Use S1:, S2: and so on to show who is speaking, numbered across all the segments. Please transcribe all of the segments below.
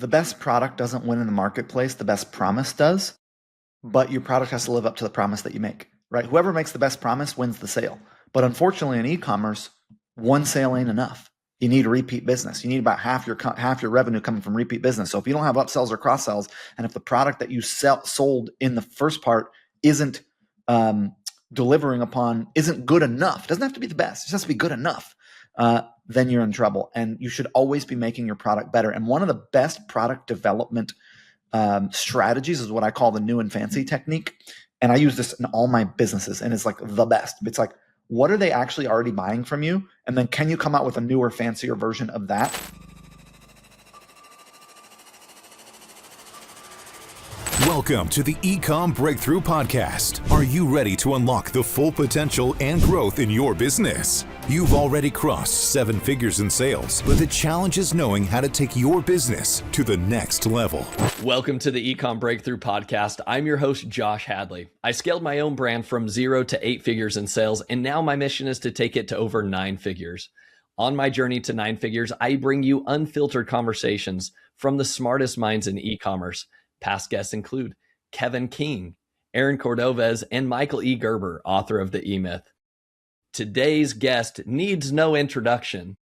S1: the best product doesn't win in the marketplace. The best promise does, but your product has to live up to the promise that you make, right? Whoever makes the best promise wins the sale. But unfortunately in e-commerce, one sale ain't enough. You need repeat business. You need about half your revenue coming from repeat business. So if you don't have upsells or cross sells, and if the product that you sold in the first part isn't delivering upon, isn't good enough, it doesn't have to be the best, it just has to be good enough, then you're in trouble. And you should always be making your product better. And one of the best product development strategies is what I call the new and fancy technique. And I use this in all my businesses, and it's like the best. It's like, what are they actually already buying from you? And then can you come out with a newer, fancier version of that?
S2: Welcome to the Ecomm Breakthrough Podcast. Are you ready to unlock the full potential and growth in your business? You've already crossed 7 figures in sales, but the challenge is knowing how to take your business to the next level.
S3: Welcome to the Ecom Breakthrough Podcast. I'm your host, Josh Hadley. I scaled my own brand from 0 to 8 figures in sales, and now my mission is to take it to over 9 figures. On my journey to 9 figures, I bring you unfiltered conversations from the smartest minds in e-commerce. Past guests include Kevin King, Aaron Cordovez, and Michael E. Gerber, author of The E-Myth. Today's guest needs no introduction,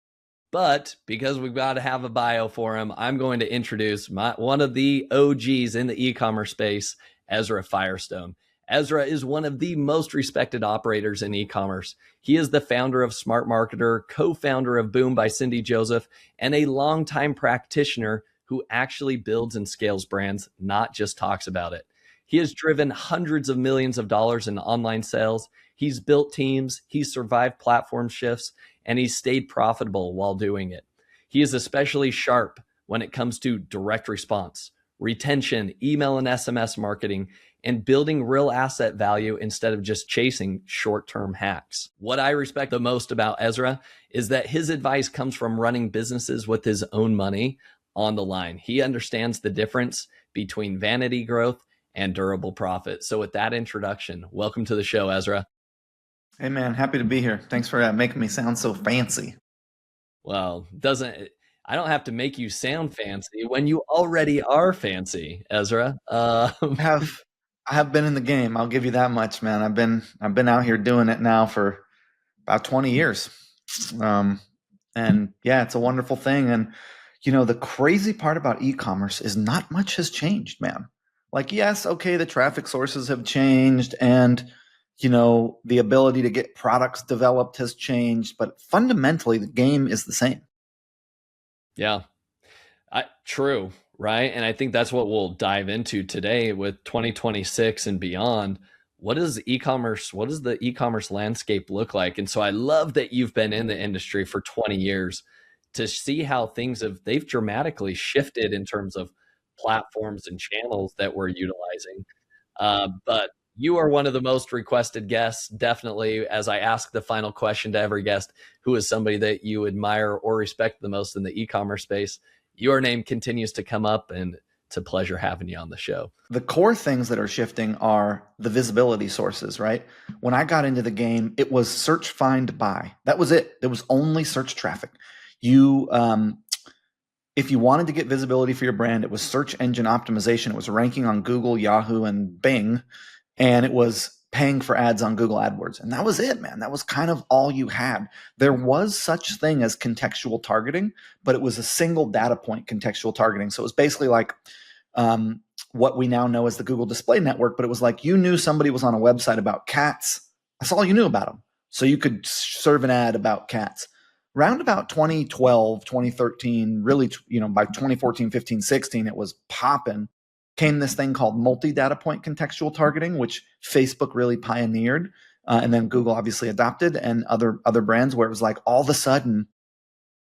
S3: but because we've got to have a bio for him, I'm going to introduce one of the OGs in the e-commerce space, Ezra Firestone. Ezra is one of the most respected operators in e-commerce. He is the founder of Smart Marketer, co-founder of Boom by Cindy Joseph, and a longtime practitioner who actually builds and scales brands, not just talks about it. He has driven hundreds of millions of dollars in online sales. He's built teams, he's survived platform shifts, and he's stayed profitable while doing it. He is especially sharp when it comes to direct response, retention, email and SMS marketing, and building real asset value instead of just chasing short-term hacks. What I respect the most about Ezra is that his advice comes from running businesses with his own money on the line. He understands the difference between vanity growth and durable profit. So with that introduction, welcome to the show, Ezra.
S1: Hey man, happy to be here. Thanks for making me sound so fancy.
S3: Well, I don't have to make you sound fancy when you already are fancy, Ezra.
S1: I have been in the game. I'll give you that much, man. I've been out here doing it now for about 20 years. And yeah, it's a wonderful thing. And you know, the crazy part about e-commerce is not much has changed, man. Like, yes, okay, the traffic sources have changed and, you know, the ability to get products developed has changed, but fundamentally the game is the same.
S3: Yeah, true, right? And I think that's what we'll dive into today with 2026 and beyond. What does the e-commerce landscape look like? And so I love that you've been in the industry for 20 years. To see how they've dramatically shifted in terms of platforms and channels that we're utilizing. But you are one of the most requested guests, definitely, as I ask the final question to every guest, who is somebody that you admire or respect the most in the e-commerce space? Your name continues to come up, and it's a pleasure having you on the show.
S1: The core things that are shifting are the visibility sources, right? When I got into the game, it was search, find, buy. That was it. There was only search traffic. If you wanted to get visibility for your brand, it was search engine optimization. It was ranking on Google, Yahoo, and Bing, and it was paying for ads on Google AdWords. And that was it, man. That was kind of all you had. There was such thing as contextual targeting, but it was a single data point contextual targeting. So it was basically like what we now know as the Google Display Network, but it was like you knew somebody was on a website about cats. That's all you knew about them. So you could serve an ad about cats. Round about 2012, 2013, really, you know, by 2014, 15, 16, it was popping. Came this thing called multi-data point contextual targeting, which Facebook really pioneered, and then Google obviously adopted, and other brands, where it was like all of a sudden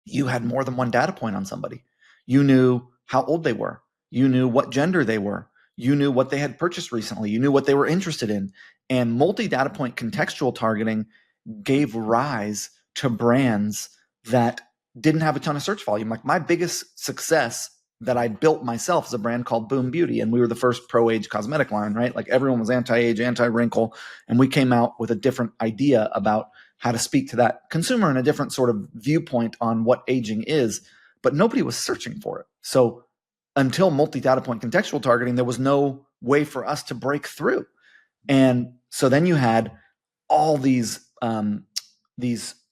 S1: you had more than one data point on somebody. You knew how old they were. You knew what gender they were. You knew what they had purchased recently. You knew what they were interested in. And multi-data point contextual targeting gave rise to brands that didn't have a ton of search volume. Like my biggest success that I built myself is a brand called Boom Beauty. And we were the first pro-age cosmetic line, right? Like everyone was anti-age, anti-wrinkle. And we came out with a different idea about how to speak to that consumer and a different sort of viewpoint on what aging is, but nobody was searching for it. So until multi-data point contextual targeting, there was no way for us to break through. And so then you had all these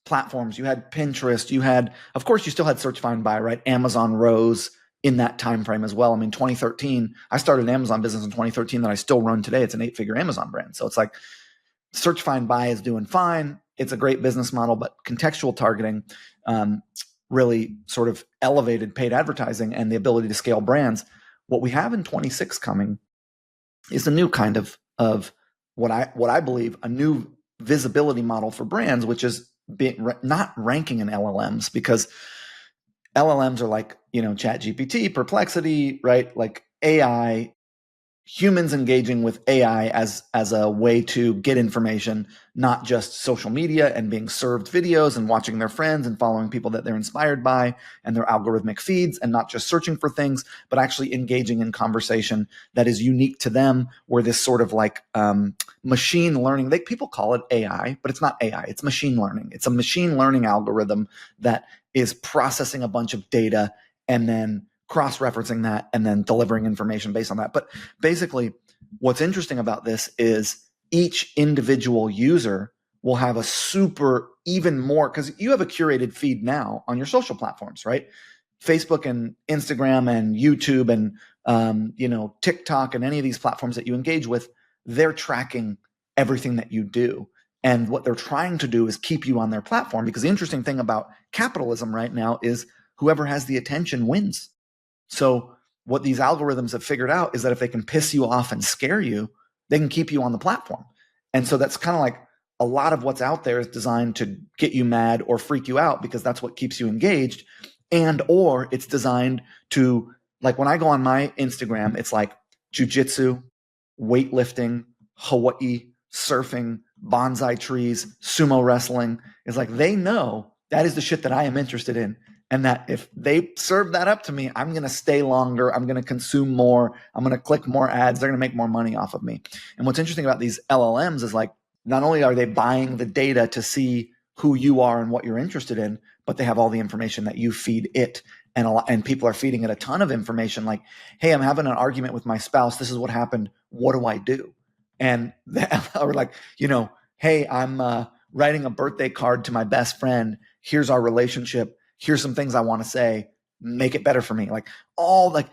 S1: platforms. You had Pinterest. You had, of course, you still had search, find, buy, right? Amazon rose in that time frame as well. I mean, 2013, I started an Amazon business in 2013 that I still run today. It's an 8-figure Amazon brand. So it's like search, find, buy is doing fine. It's a great business model, but contextual targeting really sort of elevated paid advertising and the ability to scale brands. What we have in 26 coming is a new kind of what I believe a new visibility model for brands, which is not ranking in LLMs, because LLMs are like, ChatGPT, Perplexity, right? Like AI, humans engaging with AI as a way to get information, not just social media and being served videos and watching their friends and following people that they're inspired by and their algorithmic feeds, and not just searching for things, but actually engaging in conversation that is unique to them, where this sort of like machine learning, people call it AI, but it's not AI, it's machine learning. It's a machine learning algorithm that is processing a bunch of data and then cross-referencing that and then delivering information based on that. But basically, what's interesting about this is each individual user will have a super even more, because you have a curated feed now on your social platforms, right? Facebook and Instagram and YouTube and TikTok and any of these platforms that you engage with, they're tracking everything that you do. And what they're trying to do is keep you on their platform, because the interesting thing about capitalism right now is whoever has the attention wins. So what these algorithms have figured out is that if they can piss you off and scare you, they can keep you on the platform. And so that's kind of like a lot of what's out there is designed to get you mad or freak you out, because that's what keeps you engaged. And or it's designed to, like when I go on my Instagram, it's like jujitsu, weightlifting, Hawaii, surfing, bonsai trees, sumo wrestling. It's like they know that is the shit that I am interested in. And that if they serve that up to me, I'm going to stay longer. I'm going to consume more. I'm going to click more ads. They're going to make more money off of me. And what's interesting about these LLMs is like, not only are they buying the data to see who you are and what you're interested in, but they have all the information that you feed it. And people are feeding it a ton of information like, hey, I'm having an argument with my spouse. This is what happened. What do I do? And or like, hey, I'm writing a birthday card to my best friend. Here's our relationship. Here's some things I want to say, make it better for me. Like all like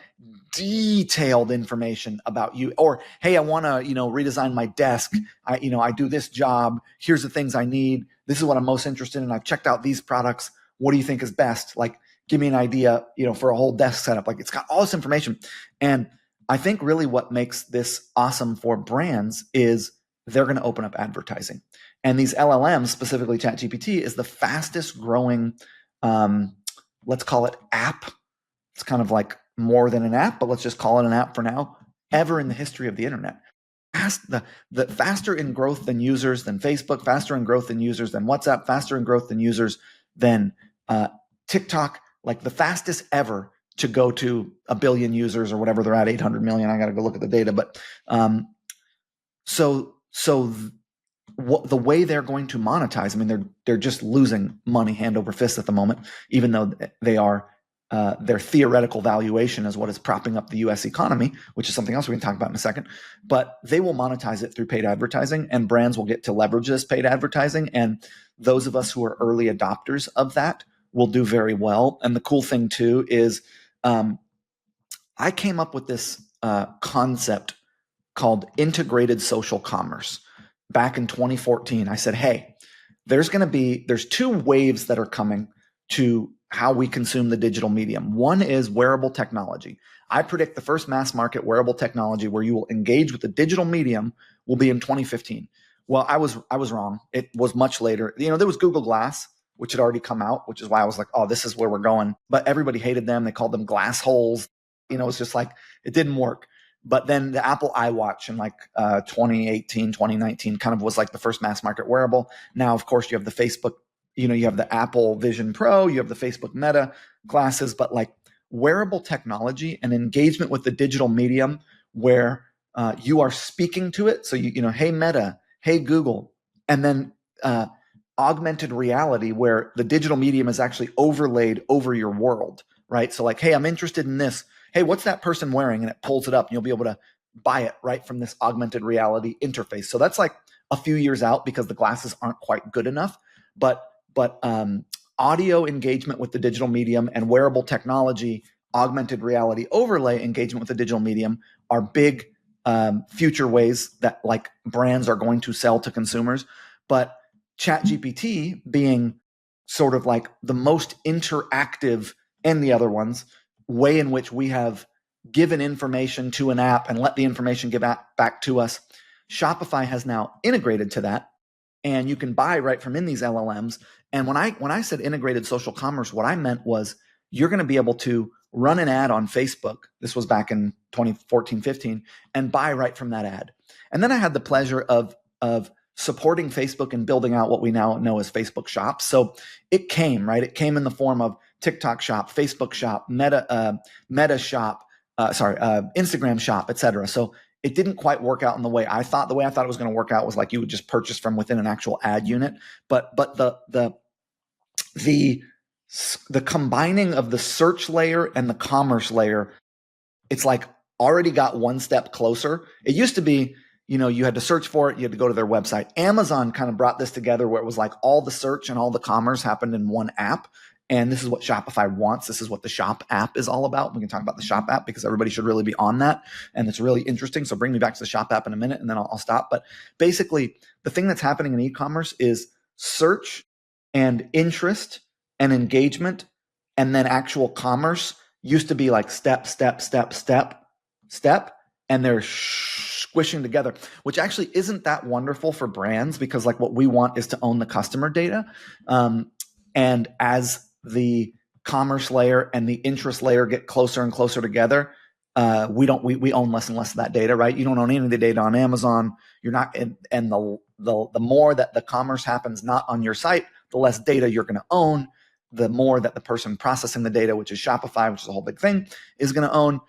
S1: detailed information about you. Or, hey, I want to, redesign my desk. I do this job. Here's the things I need. This is what I'm most interested in. I've checked out these products. What do you think is best? Like, give me an idea, for a whole desk setup. Like it's got all this information. And I think really what makes this awesome for brands is they're going to open up advertising. And these LLMs, specifically ChatGPT, is the fastest growing let's call it app. It's kind of like more than an app, but let's just call it an app for now, ever in the history of the internet. The faster in growth than users than Facebook, faster in growth than users than WhatsApp, faster in growth than users than TikTok, like the fastest ever to go to 1 billion users or whatever they're at, 800 million. I got to go look at the data. But the way they're going to monetize, I mean, they're just losing money hand over fist at the moment, even though they are their theoretical valuation is what is propping up the U.S. economy, which is something else we can talk about in a second. But they will monetize it through paid advertising, and brands will get to leverage this paid advertising. And those of us who are early adopters of that will do very well. And the cool thing too is I came up with this concept called integrated social commerce. Back in 2014, I said, hey, there's 2 waves that are coming to how we consume the digital medium. One is wearable technology. I predict the first mass market wearable technology where you will engage with the digital medium will be in 2015. Well, I was wrong. It was much later. There was Google Glass, which had already come out, which is why I was like, oh, this is where we're going. But everybody hated them. They called them glass holes. It's just like, it didn't work. But then the Apple iWatch in like 2018, 2019 kind of was like the first mass market wearable. Now, of course, you have the Facebook, you have the Apple Vision Pro, you have the Facebook Meta glasses, but like wearable technology and engagement with the digital medium where you are speaking to it. So, hey, Meta, hey, Google, and then augmented reality where the digital medium is actually overlaid over your world, right? So like, hey, I'm interested in this. hey, what's that person wearing? And it pulls it up and you'll be able to buy it right from this augmented reality interface. So that's like a few years out because the glasses aren't quite good enough. But audio engagement with the digital medium and wearable technology, augmented reality overlay engagement with the digital medium are big future ways that like brands are going to sell to consumers. But ChatGPT being sort of like the most interactive, and the other ones, way in which we have given information to an app and let the information give back to us. Shopify has now integrated to that, and you can buy right from in these LLMs. And when I said integrated social commerce, what I meant was you're going to be able to run an ad on Facebook. This was back in 2014, 15, and buy right from that ad. And then I had the pleasure of supporting Facebook and building out what we now know as Facebook Shops. So it came, right? It came in the form of TikTok Shop, Facebook Shop, Meta Shop, Instagram Shop, etc. So it didn't quite work out in the way I thought. The way I thought it was going to work out was like you would just purchase from within an actual ad unit. But the combining of the search layer and the commerce layer, it's like already got one step closer. It used to be, you had to search for it. You had to go to their website. Amazon kind of brought this together where it was like all the search and all the commerce happened in one app. And this is what Shopify wants. This is what the Shop app is all about. We can talk about the Shop app because everybody should really be on that. And it's really interesting. So bring me back to the Shop app in a minute and then I'll stop. But basically, the thing that's happening in e-commerce is search and interest and engagement and then actual commerce used to be like step. And they're squishing together, which actually isn't that wonderful for brands because like what we want is to own the customer data. And as the commerce layer and the interest layer get closer and closer together, we own less and less of that data, right? You don't own any of the data on Amazon. You're not, and the more that the commerce happens not on your site, the less data you're going to own. The more that the person processing the data, which is Shopify, which is a whole big thing, is going to own.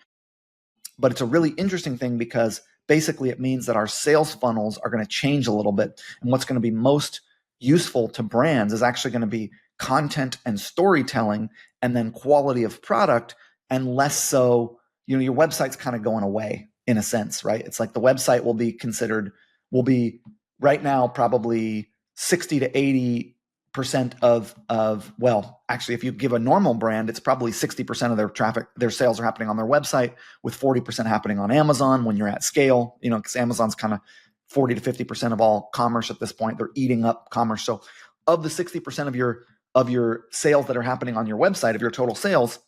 S1: But it's a really interesting thing because basically it means that our sales funnels are going to change a little bit. And what's going to be most useful to brands is actually going to be content and storytelling and then quality of product, and less so, your website's kind of going away in a sense, right? It's like the website will be right now probably 60 to 80% of well, actually, if you give a normal brand, it's probably 60% of their traffic, their sales are happening on their website, with 40% happening on Amazon when you're at scale, because Amazon's kind of 40 to 50% of all commerce at this point. They're eating up commerce. So of the 60% of your sales that are happening on your website, of your total sales,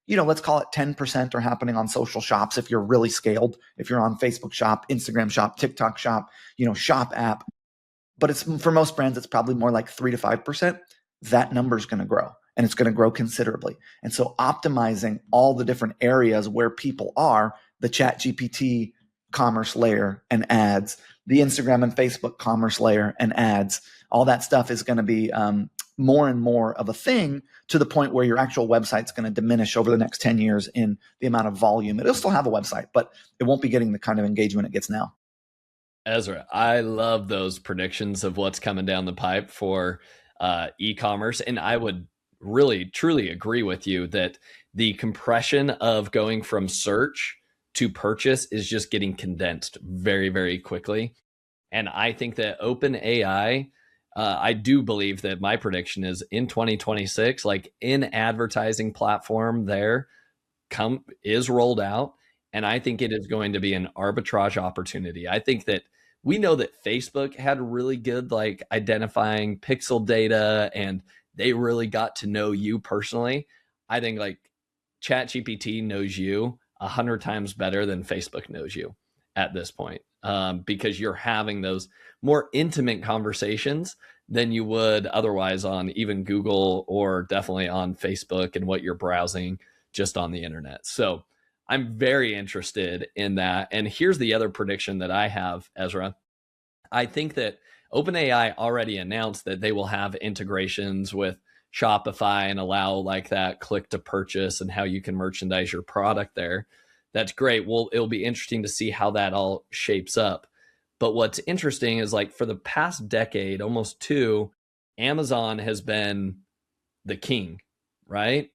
S1: let's call it 10% are happening on social shops if you're really scaled, if you're on Facebook Shop, Instagram Shop, TikTok Shop, Shop app. But it's, for most brands, it's probably more like 3 to 5%. That number is going to grow, and it's going to grow considerably. And so optimizing all the different areas where people are, the ChatGPT commerce layer and ads, the Instagram and Facebook commerce layer and ads, all that stuff is going to be more and more of a thing, to the point where your actual website's going to diminish over the next 10 years in the amount of volume. It'll still have a website, but it won't be getting the kind of engagement it gets now.
S3: Ezra, I love those predictions of what's coming down the pipe for e-commerce. And I would really, truly agree with you that the compression of going from search to purchase is just getting condensed very, very quickly. And I think that OpenAI, I do believe that my prediction is in 2026, like in advertising platform there is rolled out. And I think it is going to be an arbitrage opportunity. I think that we know that Facebook had really good like identifying pixel data, and they really got to know you personally. I think like ChatGPT knows you 100 times better than Facebook knows you at this point, because you're having those more intimate conversations than you would otherwise on even Google, or definitely on Facebook and what you're browsing just on the internet. So I'm very interested in that. And here's the other prediction that I have, Ezra. I think that OpenAI already announced that they will have integrations with Shopify and allow like that click to purchase and how you can merchandise your product there. That's great. Well, it'll be interesting to see how that all shapes up. But what's interesting is like for the past decade, almost two, Amazon has been the king, right?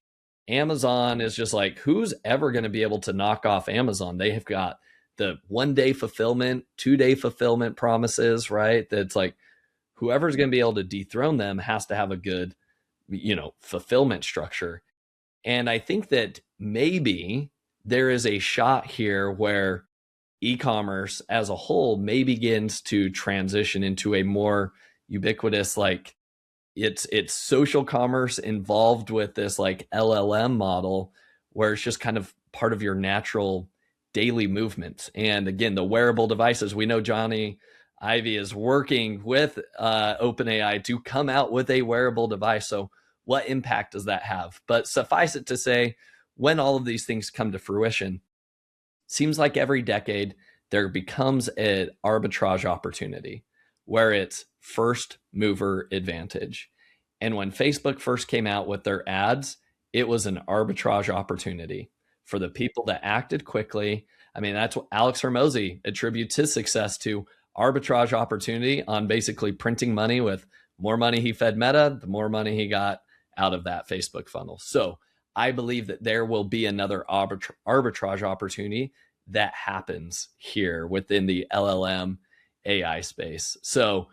S3: Amazon is just like, who's ever going to be able to knock off Amazon? They have got the 1-day fulfillment, 2-day fulfillment promises, right? That's like, whoever's going to be able to dethrone them has to have a good, fulfillment structure. And I think that maybe there is a shot here where e-commerce as a whole may begins to transition into a more ubiquitous, like it's social commerce involved with this like LLM model, where it's just kind of part of your natural daily movements. And again, the wearable devices, we know Johnny Ivy is working with OpenAI to come out with a wearable device. So what impact does that have? But suffice it to say, when all of these things come to fruition, seems like every decade there becomes an arbitrage opportunity where it's first mover advantage. And when Facebook first came out with their ads, it was an arbitrage opportunity for the people that acted quickly. I mean, that's what Alex Hormozy attributes his success to: arbitrage opportunity on basically printing money. With more money he fed Meta, the more money he got out of that Facebook funnel. So I believe that there will be another arbitrage opportunity that happens here within the LLM AI space. So,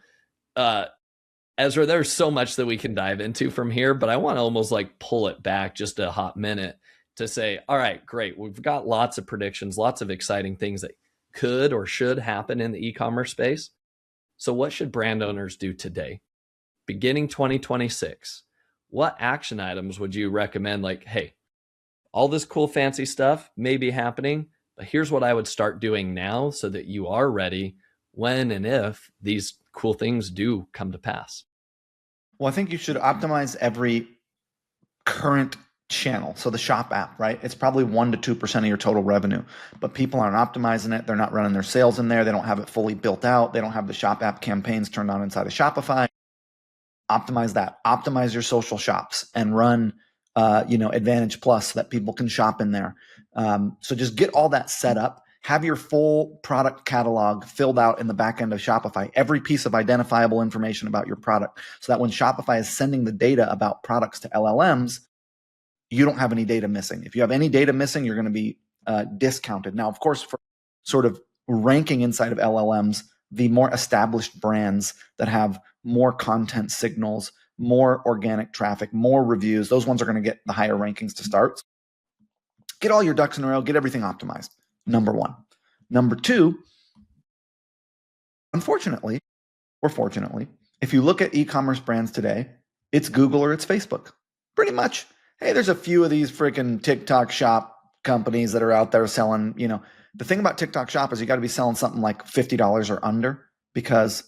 S3: Ezra, there's so much that we can dive into from here, but I want to almost like pull it back just a hot minute to say, all right, great. We've got lots of predictions, lots of exciting things that could or should happen in the e-commerce space. So what should brand owners do today, beginning 2026? What action items would you recommend? Like, hey, all this cool fancy stuff may be happening, but here's what I would start doing now so that you are ready when and if these cool things do come to pass.
S1: Well, I think you should optimize every current channel. So the shop app, right? It's probably 1% to 2% of your total revenue, but people aren't optimizing it. They're not running their sales in there. They don't have it fully built out. They don't have the shop app campaigns turned on inside of Shopify. Optimize that. Optimize your social shops and run, Advantage Plus so that people can shop in there. So just get all that set up. Have your full product catalog filled out in the back end of Shopify, every piece of identifiable information about your product, so that when Shopify is sending the data about products to LLMs, you don't have any data missing. If you have any data missing, you're going to be discounted. Now, of course, for sort of ranking inside of LLMs, the more established brands that have more content signals, more organic traffic, more reviews, those ones are going to get the higher rankings to start. Get all your ducks in a row, get everything optimized. Number one. Number two, unfortunately, or fortunately, if you look at e-commerce brands today, it's Google or it's Facebook. Pretty much. Hey, there's a few of these freaking TikTok shop companies that are out there selling, the thing about TikTok shop is you got to be selling something like $50 or under, because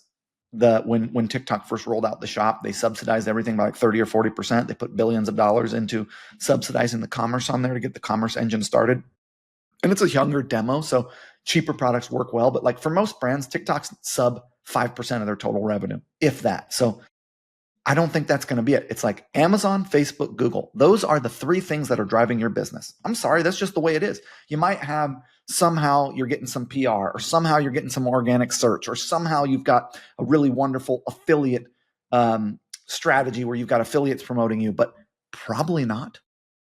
S1: when TikTok first rolled out the shop, they subsidized everything by like 30 or 40%. They put billions of dollars into subsidizing the commerce on there to get the commerce engine started. And it's a younger demo, so cheaper products work well. But like for most brands, TikTok's sub 5% of their total revenue, if that. So I don't think that's going to be it. It's like Amazon, Facebook, Google. Those are the three things that are driving your business. I'm sorry, that's just the way it is. You might have somehow you're getting some PR, or somehow you're getting some organic search, or somehow you've got a really wonderful affiliate strategy where you've got affiliates promoting you, but probably not.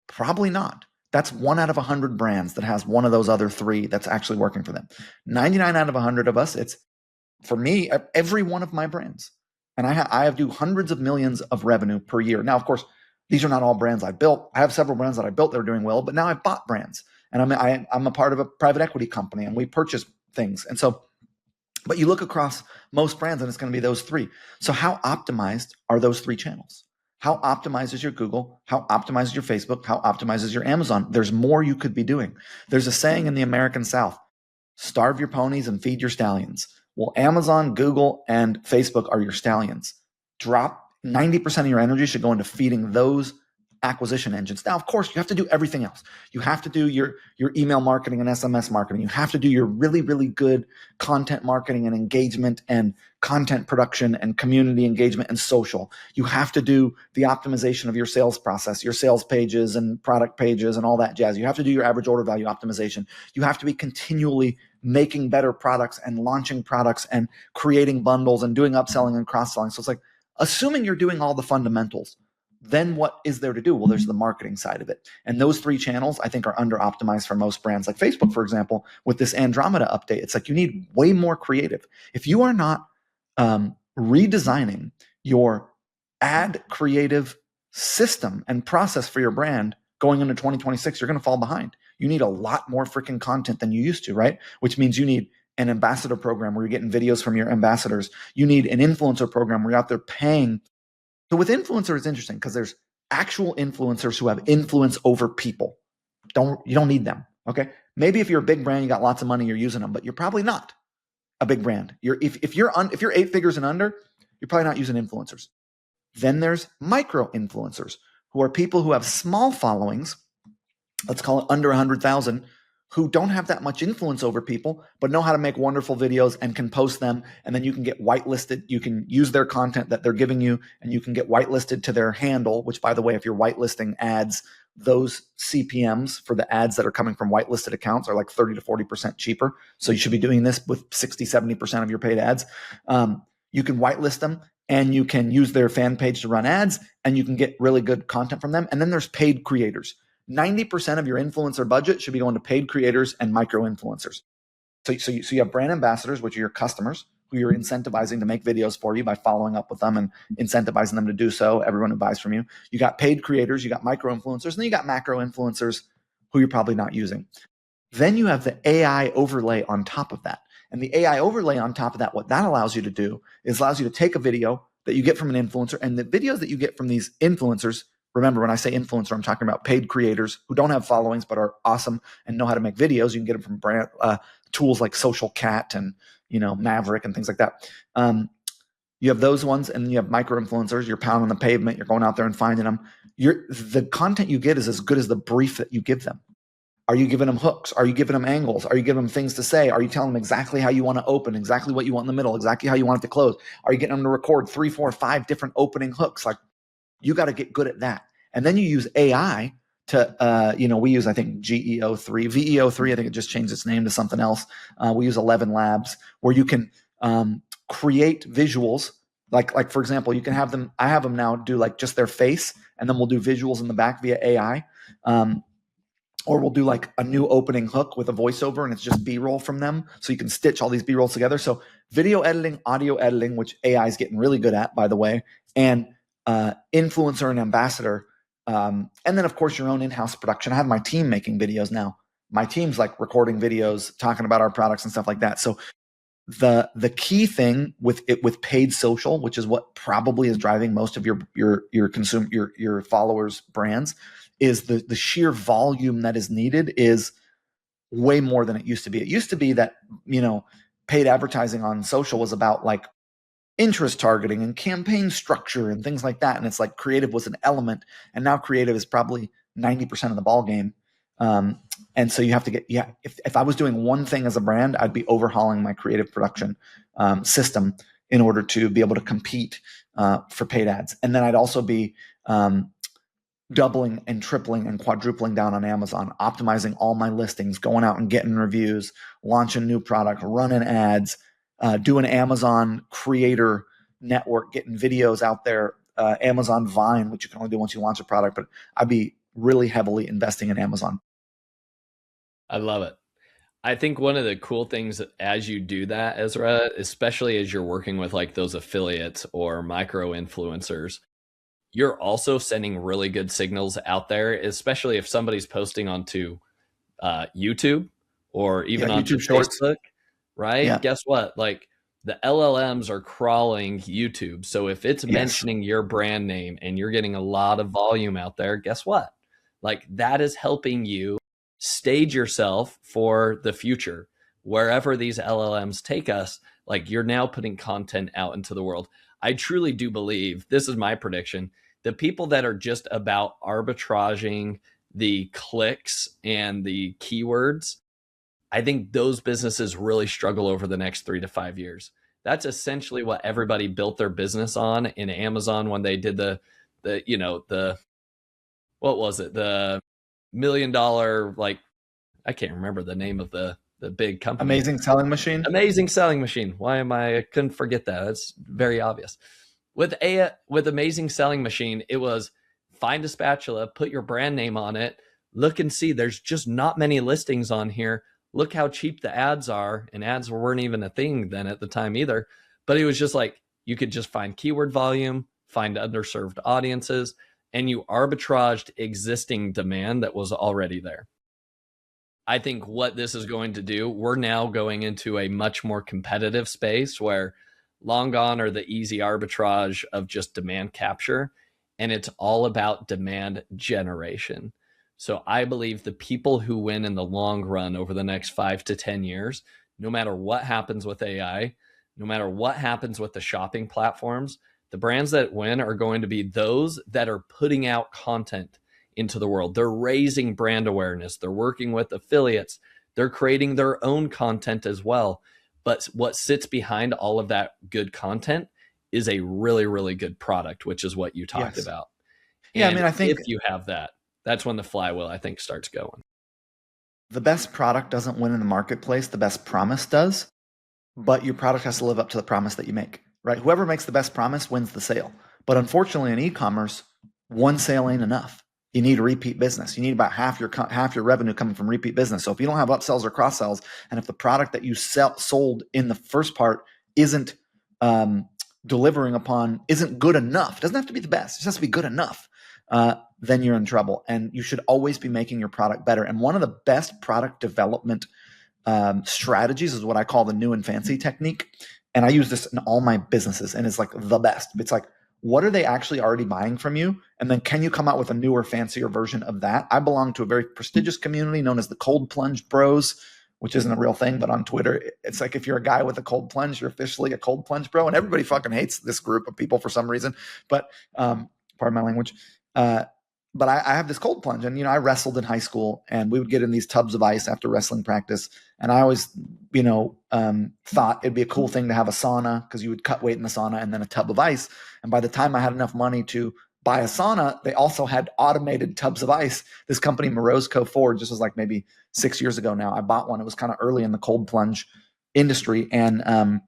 S1: Probably not. That's 1 out of 100 brands that has one of those other three that's actually working for them. 99 out of 100 of us, it's, for me, every one of my brands. And I do hundreds of millions of revenue per year. Now, of course, these are not all brands I built. I have several brands that I built that are doing well, but now I've bought brands. And I'm a part of a private equity company, and we purchase things. And so, but you look across most brands and it's going to be those three. So how optimized are those three channels? How optimized is your Google? How optimized is your Facebook? How optimized is your Amazon? There's more you could be doing. There's a saying in the American South: starve your ponies and feed your stallions. Well, Amazon, Google, and Facebook are your stallions. Drop 90% of your energy should go into feeding those acquisition engines. Now, of course, you have to do everything else. You have to do your email marketing and SMS marketing. You have to do your really, really good content marketing and engagement and content production and community engagement and social. You have to do the optimization of your sales process, your sales pages and product pages and all that jazz. You have to do your average order value optimization. You have to be continually making better products and launching products and creating bundles and doing upselling and cross-selling. So it's like, assuming you're doing all the fundamentals, then what is there to do? Well, there's the marketing side of it. And those 3 channels, I think, are under optimized for most brands. Like Facebook, for example, with this Andromeda update, it's like you need way more creative. If you are not redesigning your ad creative system and process for your brand going into 2026, you're going to fall behind. You need a lot more freaking content than you used to, right? Which means you need an ambassador program where you're getting videos from your ambassadors. You need an influencer program where you're out there paying. So with influencer, it's interesting because there's actual influencers who have influence over people. You don't need them. Okay. Maybe if you're a big brand, you got lots of money, you're using them, but you're probably not a big brand. If you're 8 figures and under, you're probably not using influencers. Then there's micro influencers, who are people who have small followings, let's call it under 100,000, who don't have that much influence over people, but know how to make wonderful videos and can post them. And then you can get whitelisted. You can use their content that they're giving you, and you can get whitelisted to their handle, which, by the way, if you're whitelisting ads, those CPMs for the ads that are coming from whitelisted accounts are like 30 to 40% cheaper. So you should be doing this with 60, 70% of your paid ads. You can whitelist them, and you can use their fan page to run ads, and you can get really good content from them. And then there's paid creators. 90% of your influencer budget should be going to paid creators and micro influencers. So you have brand ambassadors, which are your customers, who you're incentivizing to make videos for you by following up with them and incentivizing them to do so, everyone who buys from you. You got paid creators, you got micro influencers, and then you got macro influencers who you're probably not using. Then you have the AI overlay on top of that. And the AI overlay on top of that, what that allows you to do is allows you to take a video that you get from an influencer, and the videos that you get from these influencers, remember, when I say influencer, I'm talking about paid creators who don't have followings but are awesome and know how to make videos. You can get them from brand tools like Social Cat and Maverick and things like that. You have those ones, and then you have micro influencers. You're pounding the pavement. You're going out there and finding them. The content you get is as good as the brief that you give them. Are you giving them hooks? Are you giving them angles? Are you giving them things to say? Are you telling them exactly how you want to open, exactly what you want in the middle, exactly how you want it to close? Are you getting them to record 3, 4, 5 different opening hooks? Like, you got to get good at that. And then you use AI to, we use, I think, VEO3, I think it just changed its name to something else. We use 11 Labs, where you can create visuals. Like for example, you can have them, I have them now do like just their face, and then we'll do visuals in the back via AI. Or we'll do like a new opening hook with a voiceover, and it's just B-roll from them. So you can stitch all these B-rolls together. So video editing, audio editing, which AI is getting really good at, by the way, and influencer and ambassador. And then, of course, your own in-house production. I have my team making videos now. My team's like recording videos, talking about our products and stuff like that. So the key thing with paid social, which is what probably is driving most of your followers' brands, is the sheer volume that is needed is way more than it used to be. It used to be that, paid advertising on social was about like interest targeting and campaign structure and things like that. And it's like creative was an element, and now creative is probably 90% of the ball game. And so you have to get, if I was doing one thing as a brand, I'd be overhauling my creative production system in order to be able to compete for paid ads. And then I'd also be doubling and tripling and quadrupling down on Amazon, optimizing all my listings, going out and getting reviews, launching new product, running ads, doing Amazon creator network, getting videos out there, Amazon Vine, which you can only do once you launch a product, but I'd be really heavily investing in Amazon.
S3: I love it. I think one of the cool things as you do that, Ezra, especially as you're working with like those affiliates or micro influencers, you're also sending really good signals out there, especially if somebody's posting onto YouTube or even onto Facebook, right? Yeah. Guess what? Like the LLMs are crawling YouTube. So if it's mentioning your brand name and you're getting a lot of volume out there, guess what? Like that is helping you stage yourself for the future. Wherever these LLMs take us, like you're now putting content out into the world. I truly do believe, this is my prediction, the people that are just about arbitraging the clicks and the keywords, I think those businesses really struggle over the next 3 to 5 years. That's essentially what everybody built their business on in Amazon when they did the what was it? The $1 million, like, I can't remember the name of the big company.
S1: Amazing Selling Machine.
S3: Amazing Selling Machine. I couldn't forget that. It's very obvious. With Amazing Selling Machine, it was find a spatula, put your brand name on it, look and see there's just not many listings on here. Look how cheap the ads are. And ads weren't even a thing then at the time either. But it was just like, you could just find keyword volume, find underserved audiences, and you arbitraged existing demand that was already there. I think what this is going to do, we're now going into a much more competitive space where long gone are the easy arbitrage of just demand capture, and it's all about demand generation. So I believe the people who win in the long run over the next 5 to 10 years, no matter what happens with AI, no matter what happens with the shopping platforms, the brands that win are going to be those that are putting out content into the world. They're raising brand awareness. They're working with affiliates. They're creating their own content as well. But what sits behind all of that good content is a really, really good product, which is what you talked about.
S1: Yeah,
S3: And
S1: I think
S3: if you have that, that's when the flywheel, I think, starts going.
S1: the best product doesn't win in the marketplace. The best promise does, but your product has to live up to the promise that you make, right? Whoever makes the best promise wins the sale. But unfortunately, in e-commerce, one sale ain't enough. You need repeat business. You need about half your revenue coming from repeat business. So if you don't have upsells or cross sells, and if the product that you sold in the first part isn't delivering upon, isn't good enough, it doesn't have to be the best. It just has to be good enough. Then you're in trouble. And you should always be making your product better. And one of the best product development strategies is what I call the new and fancy technique. And I use this in all my businesses, and it's like the best. It's like, what are they actually already buying from you? And then can you come out with a newer, fancier version of that? I belong to a very prestigious community known as the Cold Plunge Bros, which isn't a real thing, but on Twitter, it's like if you're a guy with a cold plunge, you're officially a cold plunge bro. And everybody fucking hates this group of people for some reason. But pardon my language. But I have this cold plunge, and I wrestled in high school, and we would get in these tubs of ice after wrestling practice. And I always, thought it'd be a cool thing to have a sauna, because you would cut weight in the sauna and then a tub of ice. And by the time I had enough money to buy a sauna, they also had automated tubs of ice. This company, Morozco Ford, just was like maybe 6 years ago now. I bought one. It was kind of early in the cold plunge industry, and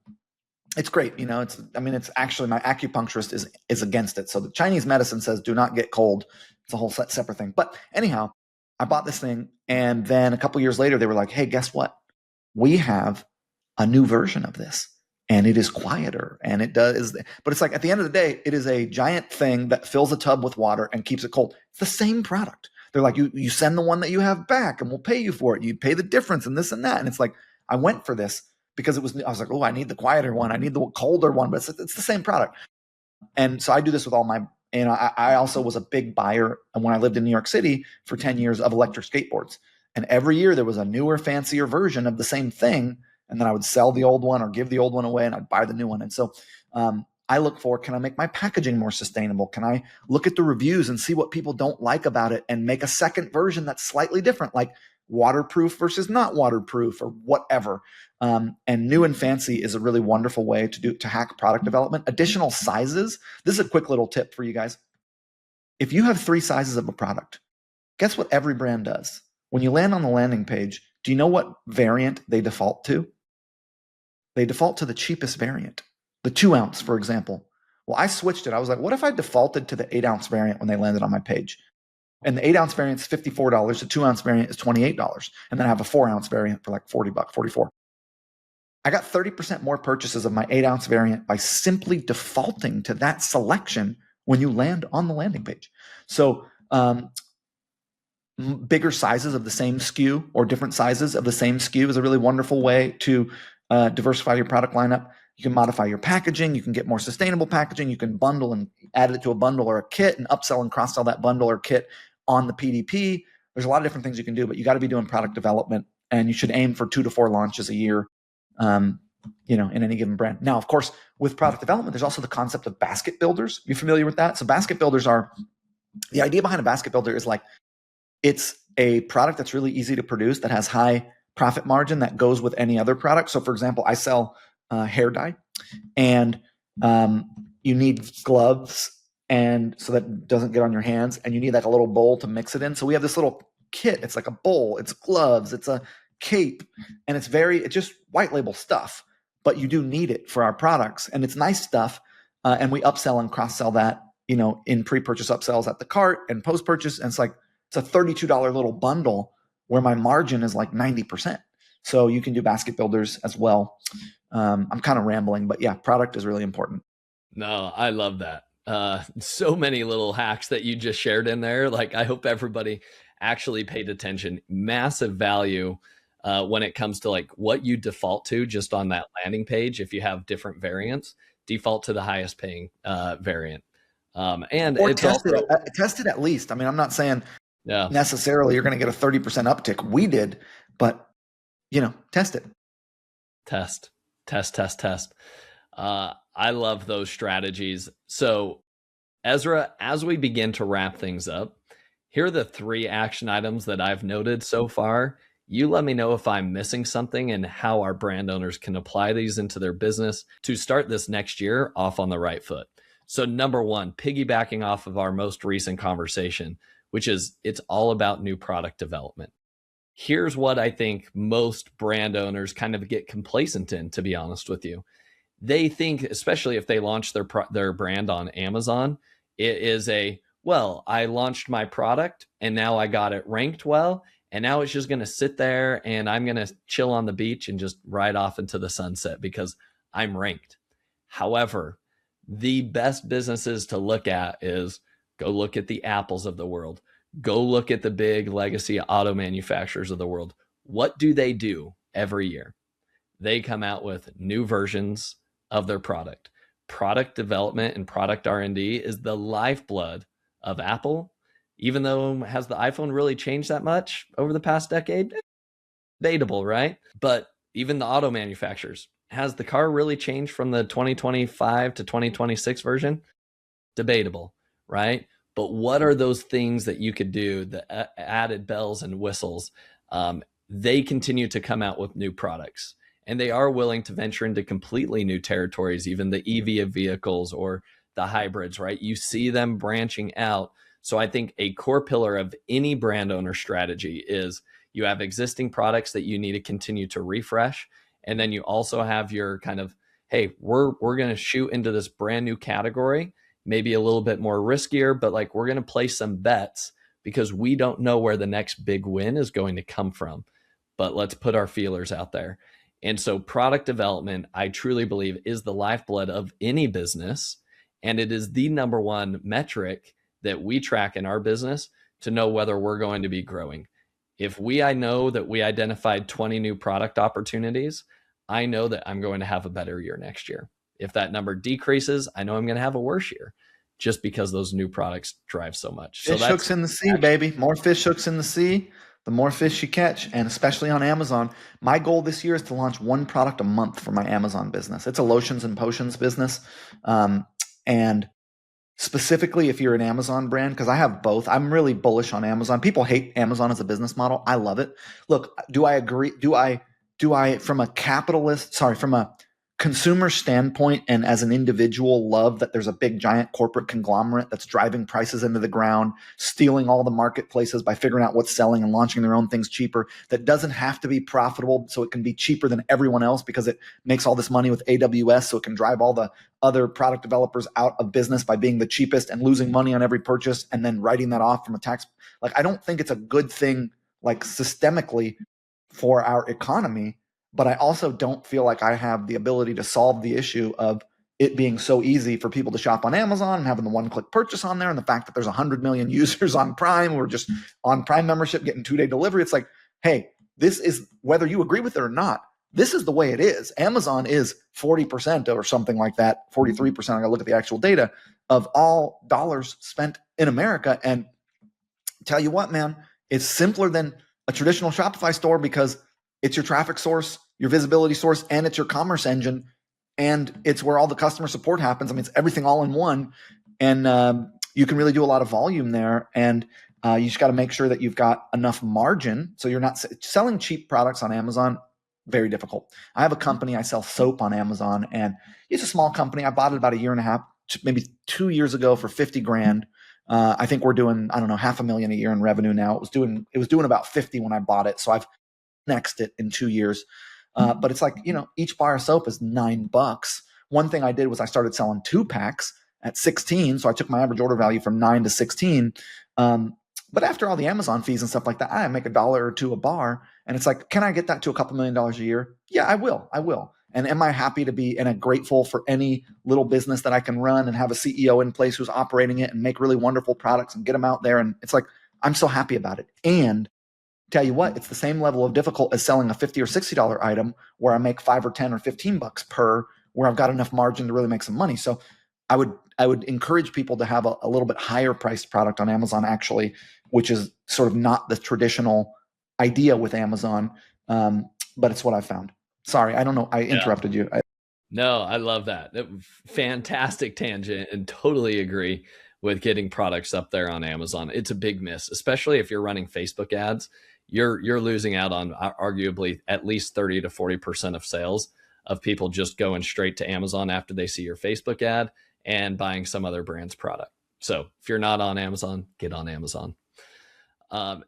S1: it's great. It's actually, my acupuncturist is against it. So the Chinese medicine says do not get cold. It's a whole separate thing. But anyhow, I bought this thing, and then a couple years later, they were like, hey, guess what? We have a new version of this, and it is quieter, and it does. But it's like, at the end of the day, it is a giant thing that fills a tub with water and keeps it cold. It's the same product. They're like, you send the one that you have back, and we'll pay you for it. You pay the difference and this and that. And it's like, I went for this because I was like, oh, I need the quieter one. I need the colder one, but it's the same product. And so I do this with all my, I also was a big buyer when I lived in New York City for 10 years of electric skateboards. And every year there was a newer, fancier version of the same thing. And then I would sell the old one or give the old one away, and I'd buy the new one. And so I look for, can I make my packaging more sustainable? Can I look at the reviews and see what people don't like about it and make a second version that's slightly different, like waterproof versus not waterproof or whatever. And new and fancy is a really wonderful way to hack product development. Additional sizes. This is a quick little tip for you guys. If you have 3 sizes of a product, guess what every brand does? When you land on the landing page, do you know what variant they default to? They default to the cheapest variant, the 2-ounce, for example. Well, I switched it. I was like, what if I defaulted to the 8-ounce variant when they landed on my page? And the 8-ounce variant is $54. The 2-ounce variant is $28. And then I have a 4-ounce variant for like $40, $44. I got 30% more purchases of my 8-ounce variant by simply defaulting to that selection when you land on the landing page. So bigger sizes of the same SKU or different sizes of the same SKU is a really wonderful way to diversify your product lineup. You can modify your packaging. You can get more sustainable packaging. You can bundle and add it to a bundle or a kit and upsell and cross-sell that bundle or kit on the PDP. There's a lot of different things you can do, but you got to be doing product development, and you should aim for 2 to 4 launches a year, in any given brand. Now, of course, with product development, there's also the concept of basket builders. You familiar with that? So basket builders the idea behind a basket builder is like, it's a product that's really easy to produce that has high profit margin that goes with any other product. So for example, I sell hair dye, and you need gloves, and so that it doesn't get on your hands, and you need like a little bowl to mix it in. So we have this little kit. It's like a bowl, it's gloves, it's a cape, and it's just white label stuff, but you do need it for our products, and it's nice stuff. And we upsell and cross sell that in pre-purchase upsells at the cart and post-purchase. And it's a $32 little bundle where my margin is like 90%. So you can do basket builders as well. I'm kind of rambling, but yeah, product is really important.
S3: No, I love that. So many little hacks that you just shared in there. Like, I hope everybody actually paid attention. Massive value when it comes to like what you default to just on that landing page. If you have different variants, default to the highest paying variant. And
S1: Or
S3: it's
S1: test
S3: also
S1: it at least. I mean, I'm not saying
S3: yeah,
S1: necessarily you're going to get a 30% uptick. We did, but test it.
S3: test. I love those strategies. So, Ezra, as we begin to wrap things up, here are the 3 action items that I've noted so far. You let me know if I'm missing something and how our brand owners can apply these into their business to start this next year off on the right foot. So, number 1, piggybacking off of our most recent conversation, which is it's all about new product development. Here's what I think most brand owners kind of get complacent in, to be honest with you. They think, especially if they launch their brand on Amazon, it is well, I launched my product and now I got it ranked well, and now it's just going to sit there and I'm going to chill on the beach and just ride off into the sunset because I'm ranked. However, the best businesses to look at is go look at the Apples of the world. Go look at the big legacy auto manufacturers of the world. What do they do every year? They come out with new versions of their product. Product development and product R&D is the lifeblood of Apple. Even though has the iPhone really changed that much over the past decade? Debatable, right? But even the auto manufacturers, has the car really changed from the 2025 to 2026 version? Debatable, right? But what are those things that you could do, the added bells and whistles? They continue to come out with new products. And they are willing to venture into completely new territories, even the EV of vehicles or the hybrids, right? You see them branching out. So I think a core pillar of any brand owner strategy is you have existing products that you need to continue to refresh. And then you also have your kind of, hey, we're going to shoot into this brand new category, maybe a little bit more riskier, but like we're going to place some bets because we don't know where the next big win is going to come from. But let's put our feelers out there. And so product development, I truly believe, is the lifeblood of any business. And it is the number 1 metric that we track in our business to know whether we're going to be growing. If I know that we identified 20 new product opportunities, I know that I'm going to have a better year next year. If that number decreases, I know I'm going to have a worse year just because those new products drive so much.
S1: Fish hooks in the sea, baby. More fish hooks in the sea, the more fish you catch, and especially on Amazon. My goal this year is to launch 1 product a month for my Amazon business. It's a lotions and potions business. And specifically if you're an Amazon brand, because I have both, I'm really bullish on Amazon. People hate Amazon as a business model. I love it. Look, do I agree? Do I, from a consumer standpoint and as an individual, love that there's a big giant corporate conglomerate that's driving prices into the ground, stealing all the marketplaces by figuring out what's selling and launching their own things cheaper, that doesn't have to be profitable so it can be cheaper than everyone else because it makes all this money with AWS so it can drive all the other product developers out of business by being the cheapest and losing money on every purchase and then writing that off from a tax. Like, I don't think it's a good thing, like, systemically for our economy. But I also don't feel like I have the ability to solve the issue of it being so easy for people to shop on Amazon and having the 1-click purchase on there, and the fact that there's 100 million users on Prime who are just on Prime membership getting 2-day delivery. It's like, hey, this is, whether you agree with it or not, this is the way it is. Amazon is 40% or something like that, 43%. I gotta look at the actual data of all dollars spent in America. And tell you what, man, it's simpler than a traditional Shopify store because it's your traffic source, your visibility source, and it's your commerce engine. And it's where all the customer support happens. I mean, it's everything all in one. And you can really do a lot of volume there. And you just got to make sure that you've got enough margin. So you're not selling cheap products on Amazon. Very difficult. I have a company, I sell soap on Amazon, and it's a small company. I bought it about 1.5 years, maybe 2 years ago for 50 grand. I think we're doing, I don't know, $500,000 a year in revenue now. It was doing about 50 when I bought it. So I've nexted it in 2 years. But it's like, each bar of soap is $9. One thing I did was I started selling 2-packs, at 16. So I took my average order value from 9 to 16. But after all the Amazon fees and stuff like that, I make $1 or $2 a bar. And it's like, can I get that to a couple $1 million a year? Yeah, I will. And am I happy to be and grateful for any little business that I can run and have a CEO in place who's operating it and make really wonderful products and get them out there? And it's like, I'm so happy about it. And tell you what, it's the same level of difficult as selling a $50 or $60 item where I make 5 or 10 or 15 bucks per, where I've got enough margin to really make some money. So I would encourage people to have a little bit higher priced product on Amazon, actually, which is sort of not the traditional idea with Amazon. But it's what I found. Sorry, I don't know. I interrupted you.
S3: No, I love that. Fantastic tangent, and totally agree with getting products up there on Amazon. It's a big miss, especially if you're running Facebook ads. You're losing out on arguably at least 30 to 40% of sales of people just going straight to Amazon after they see your Facebook ad and buying some other brand's product. So if you're not on Amazon, get on Amazon.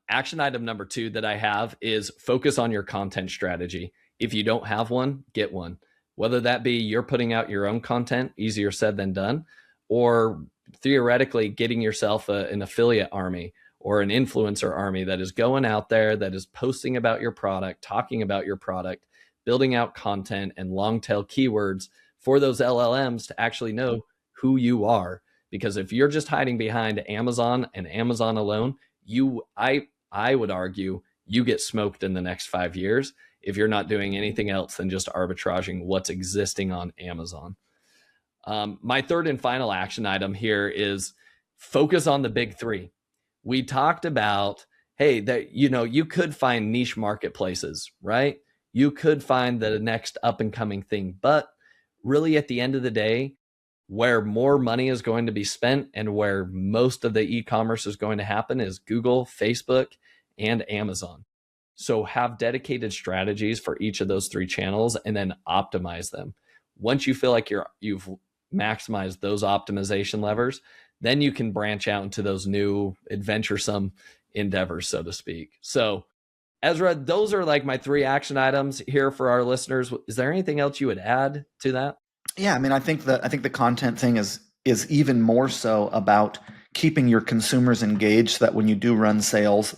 S3: Action item number 2 that I have is focus on your content strategy. If you don't have one, get one. Whether that be you're putting out your own content, easier said than done, or theoretically getting yourself an affiliate army or an influencer army that is going out there, that is posting about your product, talking about your product, building out content and long tail keywords for those LLMs to actually know who you are. Because if you're just hiding behind Amazon and Amazon alone, I would argue you get smoked in the next 5 years if you're not doing anything else than just arbitraging what's existing on Amazon. My third and final action item here is focus on the big 3. We talked about, hey, that, you could find niche marketplaces, right? You could find the next up and coming thing, but really at the end of the day, where more money is going to be spent and where most of the e-commerce is going to happen is Google, Facebook, and Amazon. So have dedicated strategies for each of those 3 channels and then optimize them. Once you feel like you've maximized those optimization levers, then you can branch out into those new adventuresome endeavors, so to speak. So Ezra, those are like my 3 action items here for our listeners. Is there anything else you would add to that?
S1: Yeah, I mean, I think the content thing is even more so about keeping your consumers engaged, so that when you do run sales,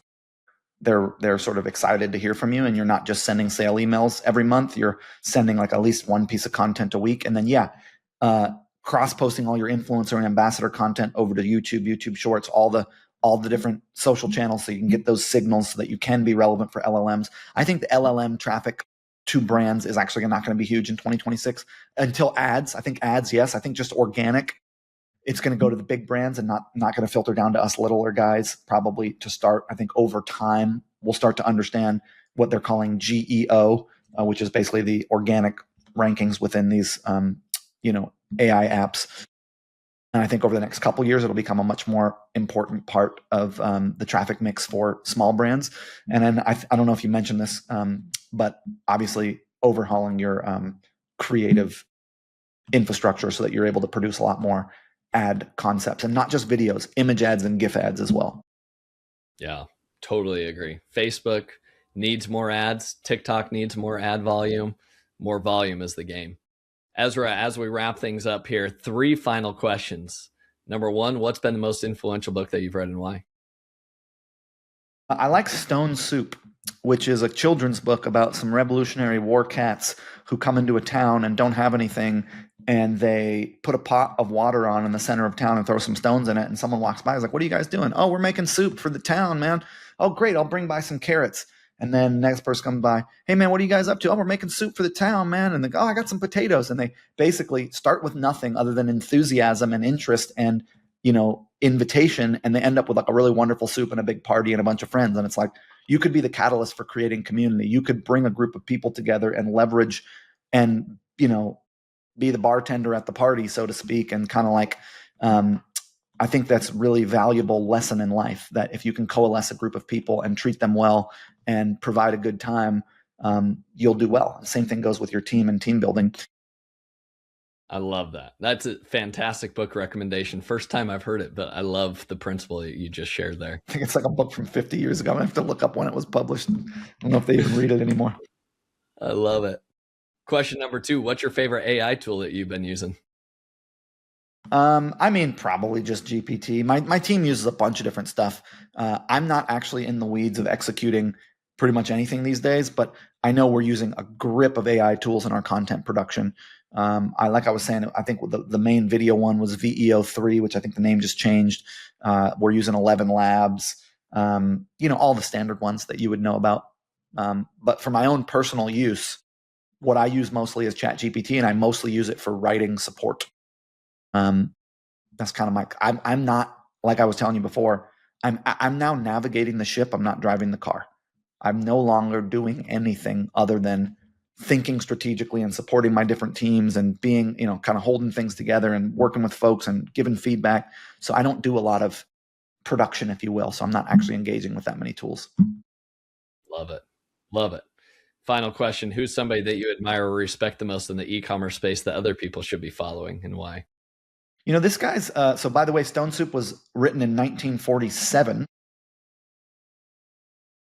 S1: they're sort of excited to hear from you, and you're not just sending sale emails every month. You're sending like at least one piece of content a week, and then cross-posting all your influencer and ambassador content over to YouTube Shorts, all the different social channels, so you can get those signals so that you can be relevant for LLMs. I think the LLM traffic to brands is actually not going to be huge in 2026 until ads. I think ads, yes. I think just organic, it's going to go to the big brands and not going to filter down to us littler guys probably to start. I think over time, we'll start to understand what they're calling GEO, which is basically the organic rankings within these, AI apps. And I think over the next couple of years, it'll become a much more important part of the traffic mix for small brands. And then I don't know if you mentioned this, but obviously overhauling your creative infrastructure so that you're able to produce a lot more ad concepts and not just videos, image ads and GIF ads as well.
S3: Yeah, totally agree. Facebook needs more ads. TikTok needs more ad volume. More volume is the game. Ezra, as we wrap things up here, 3 final questions. Number 1, what's been the most influential book that you've read and why?
S1: I like Stone Soup, which is a children's book about some Revolutionary War cats who come into a town and don't have anything, and they put a pot of water on in the center of town and throw some stones in it, and someone walks by and is like, "What are you guys doing?" "Oh, we're making soup for the town, man." "Oh, great, I'll bring by some carrots." And then next person comes by, "Hey man, what are you guys up to?" "Oh, we're making soup for the town, man." And they go, "Oh, I got some potatoes." And they basically start with nothing other than enthusiasm and interest and, invitation. And they end up with like a really wonderful soup and a big party and a bunch of friends. And it's like, you could be the catalyst for creating community. You could bring a group of people together and leverage and, be the bartender at the party, so to speak. And kind of like, I think that's really valuable lesson in life, that if you can coalesce a group of people and treat them well and provide a good time, you'll do well. The same thing goes with your team and team building.
S3: I love that. That's a fantastic book recommendation. First time I've heard it, but I love the principle that you just shared there.
S1: I think it's like a book from 50 years ago. I'm going to have to look up when it was published. I don't know if they even read it anymore.
S3: I love it. Question number 2, what's your favorite AI tool that you've been using?
S1: I mean, probably just GPT. My team uses a bunch of different stuff. I'm not actually in the weeds of executing pretty much anything these days, but I know we're using a grip of AI tools in our content production. Like I was saying, I think the main video one was VEO3, which I think the name just changed. We're using 11 Labs, all the standard ones that you would know about. But for my own personal use, what I use mostly is ChatGPT, and I mostly use it for writing support. That's kind of I'm not, like I was telling you before, I'm now navigating the ship. I'm not driving the car. I'm no longer doing anything other than thinking strategically and supporting my different teams and being, kind of holding things together and working with folks and giving feedback. So I don't do a lot of production, if you will. So I'm not actually engaging with that many tools.
S3: Love it. Love it. Final question. Who's somebody that you admire or respect the most in the e-commerce space that other people should be following, and why?
S1: This guy's, so by the way, Stone Soup was written in 1947.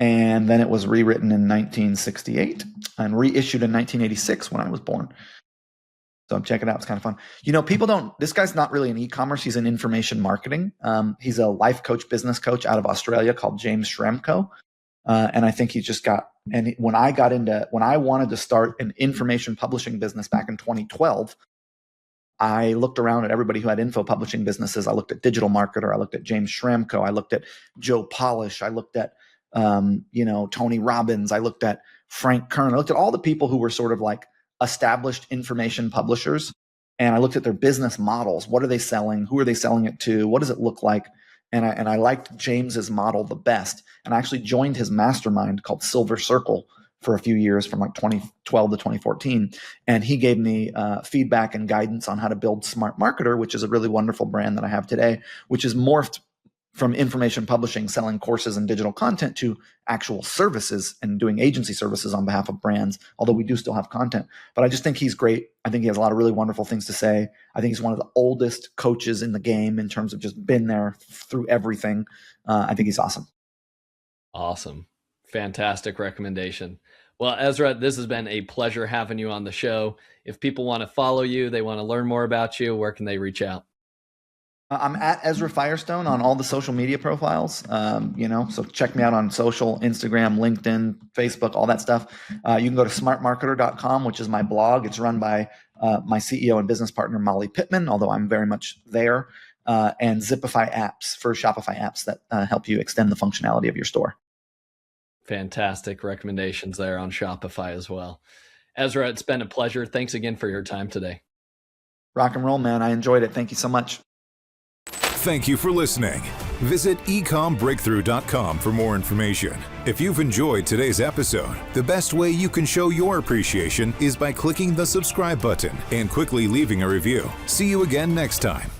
S1: And then it was rewritten in 1968 and reissued in 1986 when I was born. So check it out. It's kind of fun. This guy's not really in e-commerce. He's in information marketing. He's a life coach, business coach out of Australia called James Schramko. And I think he just when I wanted to start an information publishing business back in 2012, I looked around at everybody who had info publishing businesses. I looked at Digital Marketer. I looked at James Schramko. I looked at Joe Polish. I looked at Tony Robbins. I looked at Frank Kern. I looked at all the people who were sort of like established information publishers. And I looked at their business models. What are they selling? Who are they selling it to? What does it look like? And I liked James's model the best. And I actually joined his mastermind called Silver Circle for a few years from like 2012 to 2014. And he gave me feedback and guidance on how to build Smart Marketer, which is a really wonderful brand that I have today, which is morphed from information publishing, selling courses and digital content, to actual services and doing agency services on behalf of brands, although we do still have content. But I just think he's great. I think he has a lot of really wonderful things to say. I think he's one of the oldest coaches in the game in terms of just been there through everything. I think he's awesome.
S3: Awesome. Fantastic recommendation. Well, Ezra, this has been a pleasure having you on the show. If people want to follow you, they want to learn more about you, where can they reach out?
S1: I'm at Ezra Firestone on all the social media profiles, so check me out on social, Instagram, LinkedIn, Facebook, all that stuff. You can go to smartmarketer.com, which is my blog. It's run by my CEO and business partner, Molly Pittman, although I'm very much there, and Zipify apps for Shopify apps that help you extend the functionality of your store.
S3: Fantastic recommendations there on Shopify as well. Ezra, it's been a pleasure. Thanks again for your time today.
S1: Rock and roll, man. I enjoyed it. Thank you so much.
S2: Thank you for listening. Visit ecombreakthrough.com for more information. If you've enjoyed today's episode, the best way you can show your appreciation is by clicking the subscribe button and quickly leaving a review. See you again next time.